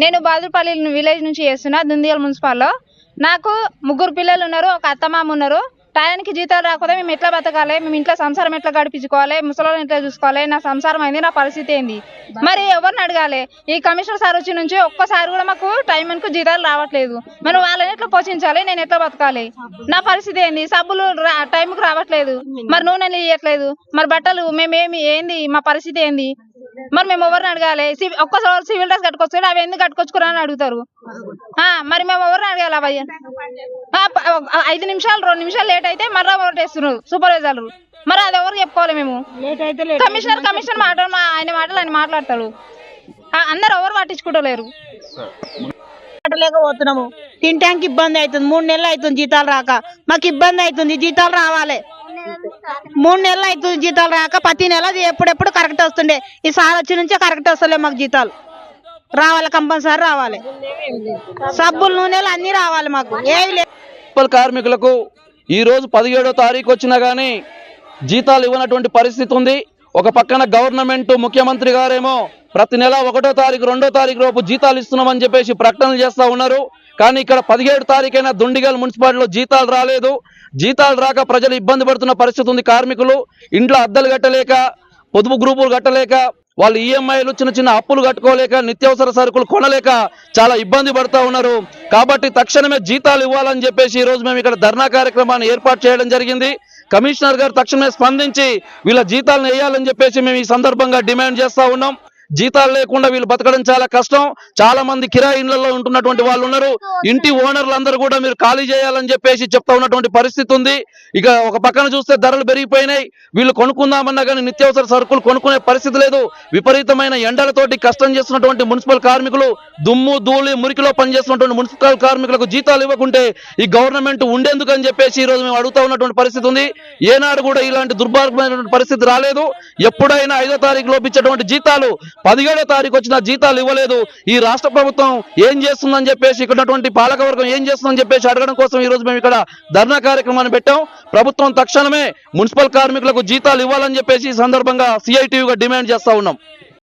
నేను బాదుపల్లి విలేజ్ నుంచి చేస్తున్నా దుందిగల్ మున్సిపల్లో. నాకు 3 పిల్లలు ఉన్నారు, ఒక అత్తమామ ఉన్నారు. టయానికి జీతాలు రాకపోతే మేము ఎట్లా బతకాలి, మేము ఇంట్లో సంసారం ఎట్లా గడిపించుకోవాలి, ముసలోళ్ళని ఎట్లా చూసుకోవాలి, నా సంసారం అయింది, నా పరిస్థితి ఏంది, మరి ఎవరిని అడగాలి? ఈ కమిషనర్ సార్ వచ్చి నుంచి ఒక్కసారి కూడా మాకు టైంకు జీతాలు రావట్లేదు. మరి వాళ్ళని ఎట్లా పోషించాలి, నేను ఎట్లా బతకాలి, నా పరిస్థితి ఏంది? సబ్బులు టైంకి రావట్లేదు, మరి నూనెలు ఇవ్వట్లేదు, మరి బట్టలు మేమేమి ఏంది, మా పరిస్థితి ఏంది? మరి మేము ఎవరిని అడగాలి? ఒక్కసారి సివిల్ డ్రెస్ కట్టుకొచ్చుకోవాలి, అవి ఎందుకు కట్టుకొచ్చుకోరని అడుగుతారు. మరి మేము ఎవరిని అడగాలి? అవయ్య 5 నిమిషాలు 2 నిమిషాలు లేట్ అయితే మర్రా ఓటేస్తున్నారు సూపర్వైజర్లు. మరి అది ఎవరు చెప్పుకోవాలి? మేము కమిషనర్ మాటలు ఆయన మాటలు ఆయన మాట్లాడతాడు, అందరు ఎవరు పట్టించుకుంటలేరు. లేకపోతున్నాము, తినటానికి ఇబ్బంది అవుతుంది. 3 నెలలు అవుతుంది జీతాలు రాక, మాకు ఇబ్బంది అవుతుంది. జీతాలు రావాలి, 3 నెలలు అవుతుంది జీతాలు రాక. ప్రతి నెల ఎప్పుడెప్పుడు కరెక్ట్ వస్తుండే, ఈ సార్ వచ్చి నుంచే కరెక్ట్ వస్తలే. మాకు జీతాలు రావాలి, కంపల్సరీ రావాలి. సబ్బులు నూనెలు అన్ని రావాలి, మాకు ఏవి లేదు. కార్మికులకు ఈ రోజు 17వ తారీఖు వచ్చినా గానీ జీతాలు ఇవ్వనటువంటి పరిస్థితి ఉంది. ఒక పక్కన గవర్నమెంట్ ముఖ్యమంత్రి గారేమో ప్రతి నెల 1వ తారీఖు 2వ తారీఖు లోపు జీతాలు ఇస్తున్నామని చెప్పేసి ప్రకటనలు చేస్తూ ఉన్నారు. కానీ ఇక్కడ 17 తారీఖైనా దుండిగల్ మున్సిపాలిటీలో జీతాలు రాలేదు. జీతాలు రాక ప్రజలు ఇబ్బంది పడుతున్న పరిస్థితి ఉంది. కార్మికులు ఇంట్లో అద్దెలు కట్టలేక, పొదుపు గ్రూపులు కట్టలేక, వాళ్ళు ఈఎంఐలు చిన్న చిన్న అప్పులు కట్టుకోలేక, నిత్యావసర సరుకులు కొనలేక చాలా ఇబ్బంది పడుతూ ఉన్నారు. కాబట్టి తక్షణమే జీతాలు ఇవ్వాలని చెప్పేసి ఈ రోజు మేము ఇక్కడ ధర్నా కార్యక్రమాన్ని ఏర్పాటు చేయడం జరిగింది. కమిషనర్ గారు తక్షణమే స్పందించి వీళ్ళ జీతాలను వేయాలని చెప్పేసి మేము ఈ సందర్భంగా డిమాండ్ చేస్తూ ఉన్నాం. జీతాలు లేకుండా వీళ్ళు బతకడం చాలా కష్టం. చాలా మంది కిరాయి ఇళ్లలో ఉంటున్నటువంటి వాళ్ళు ఉన్నారు. ఇంటి ఓనర్లందరూ కూడా మీరు ఖాళీ చేయాలని చెప్పేసి చెప్తా ఉన్నటువంటి పరిస్థితి ఉంది. ఇక ఒక పక్కన చూస్తే ధరలు పెరిగిపోయినాయి. వీళ్ళు కొనుక్కుందామన్నా కానీ నిత్యావసర సరుకులు కొనుక్కునే పరిస్థితి లేదు. విపరీతమైన ఎండలతోటి కష్టం చేస్తున్నటువంటి మున్సిపల్ కార్మికులు, దుమ్ము ధూళి మురికిలో పనిచేస్తున్నటువంటి మున్సిపల్ కార్మికులకు జీతాలు ఇవ్వకుంటే ఈ గవర్నమెంట్ ఉండేందుకు అని చెప్పేసి ఈ రోజు మేము అడుగుతా ఉన్నటువంటి పరిస్థితి ఉంది. ఏనాడు కూడా ఇలాంటి దుర్భాగ్యమైనటువంటి పరిస్థితి రాలేదు. ఎప్పుడైనా 5వ తారీఖు లోపు ఇచ్చేటువంటి జీతాలు 17వ తారీఖు వచ్చిన జీతాలు ఇవ్వలేదు. ఈ రాష్ట్ర ప్రభుత్వం ఏం చేస్తుందని చెప్పేసి, ఇక్కడ ఉన్నటువంటి పాలకవర్గం ఏం చేస్తుందని చెప్పేసి అడగడం కోసం ఈ రోజు మేము ఇక్కడ ధర్నా కార్యక్రమాన్ని పెట్టాం. ప్రభుత్వం తక్షణమే మున్సిపల్ కార్మికులకు జీతాలు ఇవ్వాలని చెప్పేసి ఈ సందర్భంగా సిఐటియుగా డిమాండ్ చేస్తా ఉన్నాం.